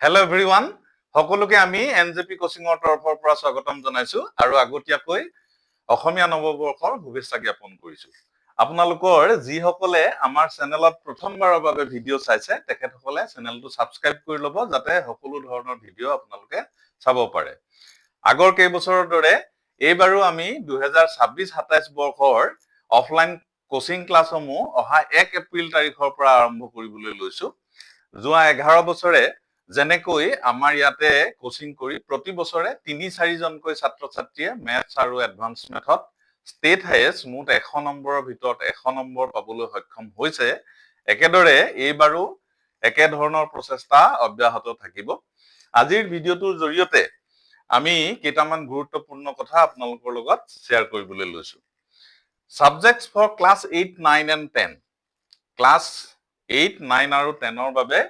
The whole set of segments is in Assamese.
Hello everyone. সকলোকে আমি এনজেপি কোচিংৰ তৰফৰ পৰা স্বাগতম জনাইছো আৰু আগতীয়াকৈ অসমীয়া নৱবৰ্ষৰ শুভেচ্ছা জ্ঞাপন কৰিছো। আপোনালোকৰ যিসকলে আমাৰ চেনেলত প্ৰথমবাৰৰ বাবে ভিডিঅ' চাইছে তেখেতসকলে চেনেলটো সাবস্ক্ৰাইব কৰি ল'ব যাতে সকলো ধৰণৰ ভিডিঅ' আপোনালোকে চাব পাৰে। আগৰ কেইবছৰৰ দৰে এইবাৰো আমি 2026-27 বৰ্ষৰ অফলাইন কোচিং ক্লাছসমূহ অহা 1 এপ্ৰিল তাৰিখৰ পৰা আৰম্ভ কৰিবলৈ লৈছো। যোৱা 11 বছৰে যেনেকৈ আমাৰ ইয়াতে কোচিং কৰি প্ৰতি বছৰে 3-4 জনকৈ ছাত্ৰ ছাত্ৰীয়ে মেথছ আৰু এডভান্স মেথড ষ্টেট হাইয়েষ্ট মুঠ 100 নম্বৰৰ ভিতৰত 100 নম্বৰ পাবলৈ সক্ষম হৈছে। একেদৰে এইবাৰো একে ধৰণৰ প্ৰচেষ্টা অব্যাহত থাকিব। আজিৰ ভিডিঅ'টোৰ জৰিয়তে আমি কেইটামান গুৰুত্বপূৰ্ণ কথা আপোনালোকৰ লগত শ্বেয়াৰ কৰিবলৈ লৈছো। Subjects for class 8, 9 and 10. Class 8, 9 আৰু 10ৰ বাবে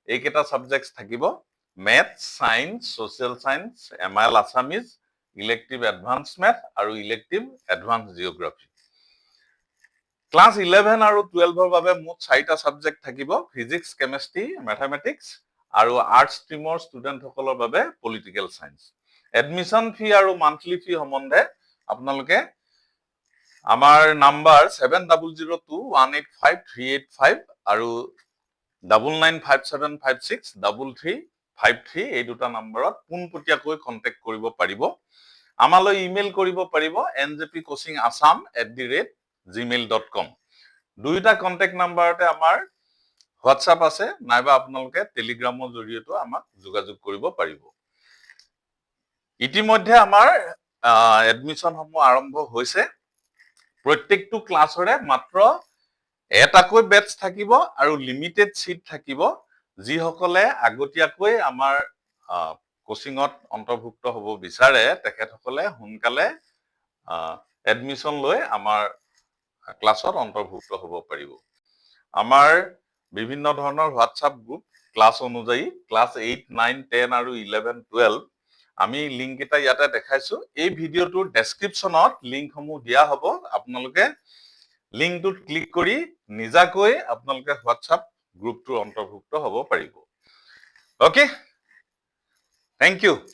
এইকেইটা সাবজেক্টস থাকিব maths, science, social science, MIL Assamese, elective advance math আৰু ইলেক্টিভ এডভান্স জিওগ্ৰাফি। ক্লাস 11 আৰু 12ৰ বাবে মুঠ 4টা সাবজেক্ট থাকিব ফিজিক্স, কেমিষ্ট্ৰি, ম্যাথমেটিক্স আৰু আৰ্টছ ষ্ট্ৰীমৰ ষ্টুডেণ্টসকলৰ বাবে পলিটিকেল সায়েন্স। এডমিশন ফি আৰু মান্থলি ফি সম্বন্ধে আপোনালোকে আমাৰ নাম্বাৰ 7002185385 আৰু 9957563353 এই দুটা নম্বৰত পোনপটীয়াকৈ কন্টেক্ট কৰিব পাৰিব। আমালৈ ইমেইল কৰিব পাৰিব njpcoachingAssam@gmail.com। দুইটা কন্টেক্ট নাম্বাৰতে আমাৰ হোৱাটছআপ আছে নাইবা আপোনালোকে টেলিগ্ৰামৰ জৰিয়তে আমাক যোগাযোগ কৰিব পাৰিব। ইতিমধ্যে আমাৰ এডমিশন সমূহ আৰম্ভ হৈছে। প্ৰত্যেকটো ক্লাছৰে মাত্ৰ এটাকৈ বেটছ থাকিব আৰু লিমিটেড সিট থাকিব। যিসকলে আগতীয়াকৈ আমাৰ কোচিংত অন্তৰ্ভুক্ত হ'ব বিচাৰে তেখেতসকলে সোনকালে এডমিশন লৈ আমাৰ ক্লাছত অন্তৰ্ভুক্ত হ'ব পাৰিব। আমাৰ বিভিন্ন ধৰণৰ হোৱাটছআপ গ্ৰুপ ক্লাছ অনুযায়ী ক্লাছ 8, 9, 10 আৰু 11, 12 আমি লিংক এটা ইয়াতে দেখাইছো। এই ভিডিঅ'টোৰ ডেসক্ৰিপচনত লিংকসমূহ দিয়া হ'ব। আপোনালোকে লিংকটোত ক্লিক কৰি নিজাকৈ আপোনালোকে হোৱাটছআপ গ্ৰুপটোৰ অন্তৰ্ভুক্ত হ'ব পাৰিব। Okay, thank U.